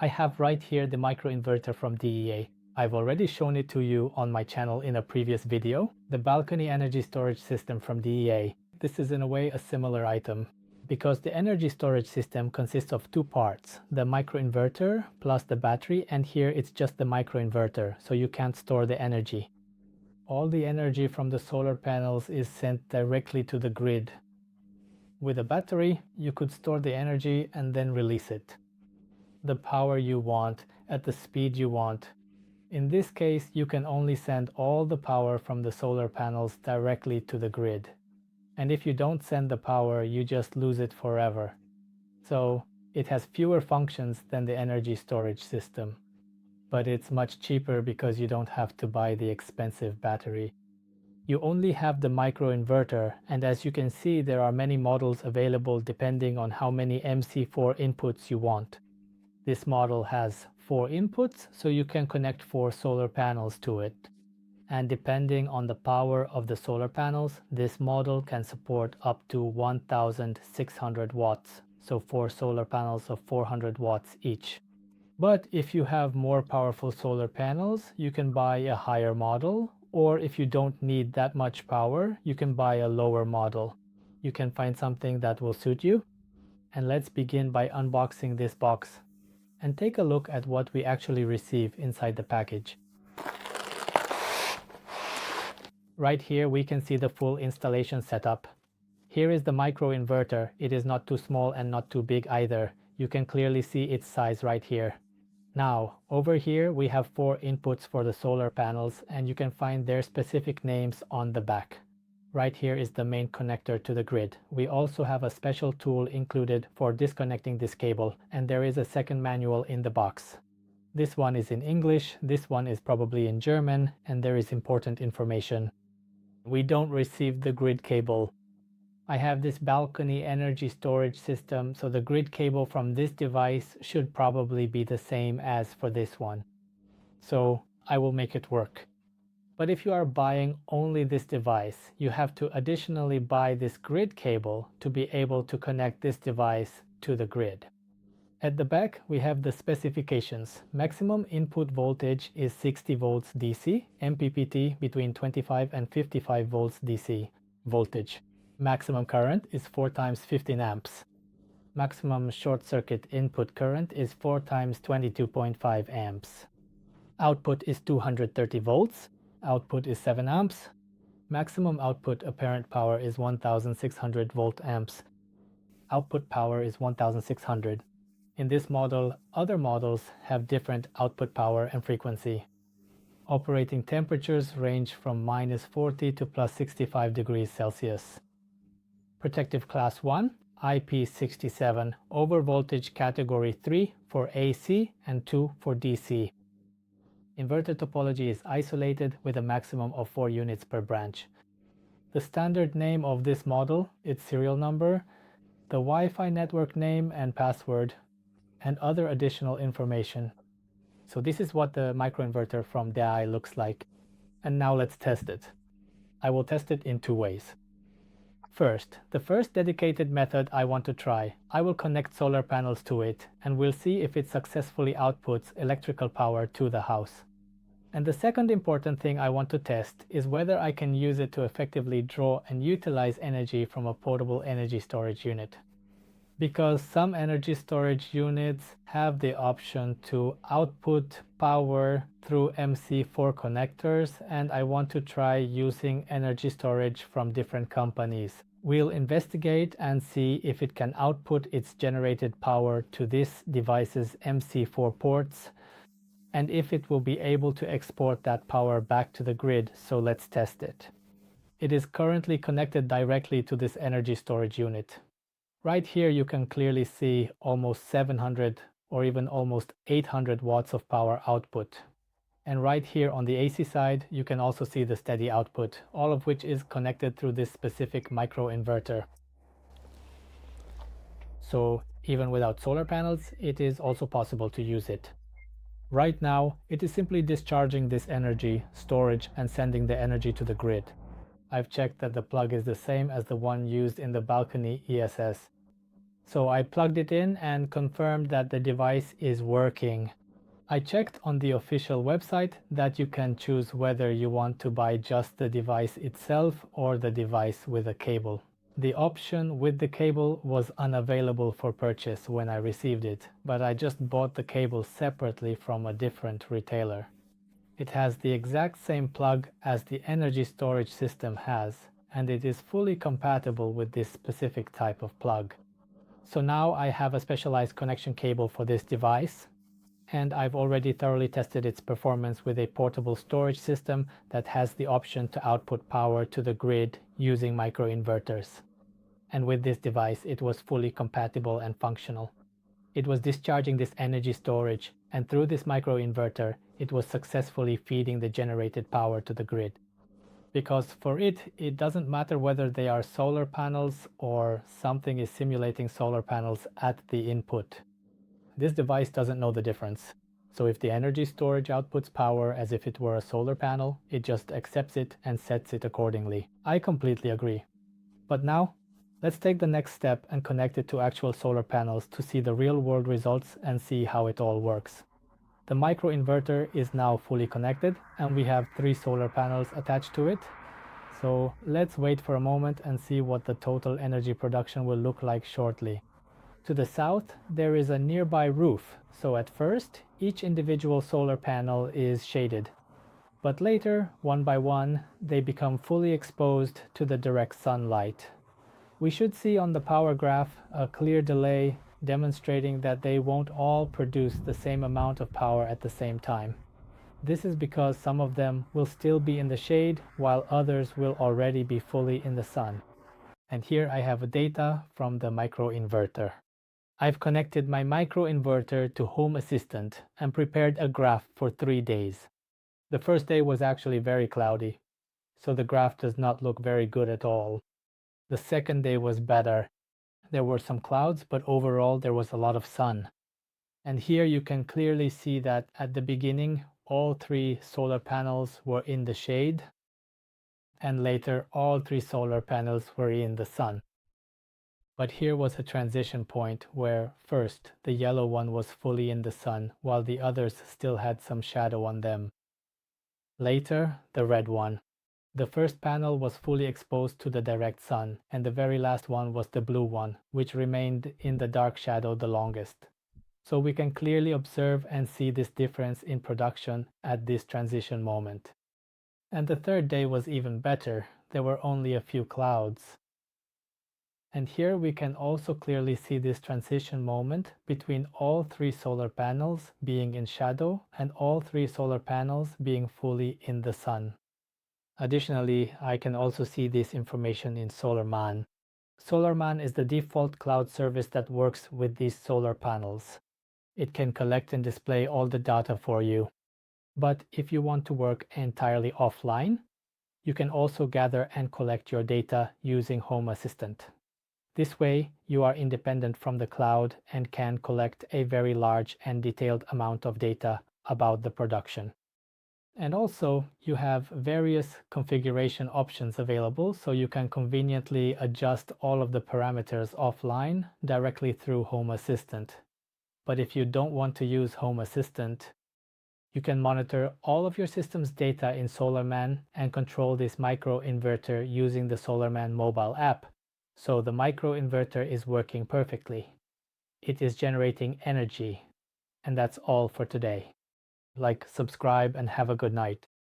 I have right here the microinverter from DEA. I've already shown it to you on my channel in a previous video. The balcony energy storage system from DEA. This is in a way a similar item, because the energy storage system consists of two parts, the microinverter plus the battery, and here it's just the microinverter, so you can't store the energy. All the energy from the solar panels is sent directly to the grid. With a battery, you could store the energy and then release it. The power you want, at the speed you want. In this case, you can only send all the power from the solar panels directly to the grid. And if you don't send the power, you just lose it forever. So it has fewer functions than the energy storage system. But it's much cheaper because you don't have to buy the expensive battery. You only have the microinverter, and as you can see, there are many models available depending on how many MC4 inputs you want. This model has 4 inputs, so you can connect 4 solar panels to it. And depending on the power of the solar panels, this model can support up to 1600 watts, so 4 solar panels of 400 watts each. But if you have more powerful solar panels, you can buy a higher model, or if you don't need that much power, you can buy a lower model. You can find something that will suit you. And let's begin by unboxing this box and take a look at what we actually receive inside the package. Right here we can see the full installation setup. Here is the microinverter. It is not too small and not too big either. You can clearly see its size right here. Now, over here we have 4 inputs for the solar panels, and you can find their specific names on the back. Right here is the main connector to the grid. We also have a special tool included for disconnecting this cable, and there is a second manual in the box. This one is in English, this one is probably in German, and there is important information. We don't receive the grid cable. I have this balcony energy storage system, so the grid cable from this device should probably be the same as for this one. So I will make it work. But if you are buying only this device, you have to additionally buy this grid cable to be able to connect this device to the grid. At the back we have the specifications. Maximum input voltage is 60 volts DC, MPPT between 25 and 55 volts DC voltage. Maximum current is 4 times 15 amps. Maximum short circuit input current is 4 times 22.5 amps. Output is 230 volts. Output is 7 amps. Maximum output apparent power is 1600 volt amps. Output power is 1600. In this model, other models have different output power and frequency. Operating temperatures range from -40 to +65 degrees Celsius. Protective Class 1, IP67, overvoltage Category 3 for AC and 2 for DC. Inverter topology is isolated with a maximum of 4 units per branch. The standard name of this model, its serial number, the Wi-Fi network name and password, and other additional information. So this is what the microinverter from Deye looks like. And now let's test it. I will test it in 2 ways. First, the first dedicated method I want to try. I will connect solar panels to it, and we'll see if it successfully outputs electrical power to the house. And the second important thing I want to test is whether I can use it to effectively draw and utilize energy from a portable energy storage unit. Because some energy storage units have the option to output power through MC4 connectors, and I want to try using energy storage from different companies. We'll investigate and see if it can output its generated power to this device's MC4 ports, and if it will be able to export that power back to the grid. So let's test it. It is currently connected directly to this energy storage unit. Right here you can clearly see almost 700 or even almost 800 watts of power output. And right here on the AC side you can also see the steady output, all of which is connected through this specific microinverter. So even without solar panels, it is also possible to use it. Right now it is simply discharging this energy, storage, and sending the energy to the grid. I've checked that the plug is the same as the one used in the balcony ESS. So I plugged it in and confirmed that the device is working. I checked on the official website that you can choose whether you want to buy just the device itself or the device with a cable. The option with the cable was unavailable for purchase when I received it, but I just bought the cable separately from a different retailer. It has the exact same plug as the energy storage system has, and it is fully compatible with this specific type of plug. So now I have a specialized connection cable for this device, and I've already thoroughly tested its performance with a portable storage system that has the option to output power to the grid using microinverters. And with this device, it was fully compatible and functional. It was discharging this energy storage, and through this microinverter, it was successfully feeding the generated power to the grid. Because for it doesn't matter whether they are solar panels or something is simulating solar panels at the input. This device doesn't know the difference. So if the energy storage outputs power as if it were a solar panel, it just accepts it and sets it accordingly. I completely agree. But now, let's take the next step and connect it to actual solar panels to see the real-world results and see how it all works. The microinverter is now fully connected and we have 3 solar panels attached to it. So let's wait for a moment and see what the total energy production will look like shortly. To the south, there is a nearby roof, so at first, each individual solar panel is shaded. But later, one by one, they become fully exposed to the direct sunlight. We should see on the power graph a clear delay demonstrating that they won't all produce the same amount of power at the same time. This is because some of them will still be in the shade while others will already be fully in the sun. And here I have data from the microinverter. I've connected my microinverter to Home Assistant and prepared a graph for 3 days. The first day was actually very cloudy, so the graph does not look very good at all. The second day was better. There were some clouds, but overall there was a lot of sun. And here you can clearly see that at the beginning, all 3 solar panels were in the shade, and later all 3 solar panels were in the sun. But here was a transition point where first the yellow one was fully in the sun while the others still had some shadow on them. Later, the red one. The first panel was fully exposed to the direct sun, and the very last one was the blue one, which remained in the dark shadow the longest. So we can clearly observe and see this difference in production at this transition moment. And the third day was even better. There were only a few clouds. And here we can also clearly see this transition moment between all 3 solar panels being in shadow and all 3 solar panels being fully in the sun. Additionally, I can also see this information in Solarman. Solarman is the default cloud service that works with these solar panels. It can collect and display all the data for you. But if you want to work entirely offline, you can also gather and collect your data using Home Assistant. This way, you are independent from the cloud and can collect a very large and detailed amount of data about the production. And also, you have various configuration options available, so you can conveniently adjust all of the parameters offline directly through Home Assistant. But if you don't want to use Home Assistant, you can monitor all of your system's data in Solarman and control this microinverter using the Solarman mobile app. So the microinverter is working perfectly. It is generating energy. And that's all for today. Like, subscribe, and have a good night.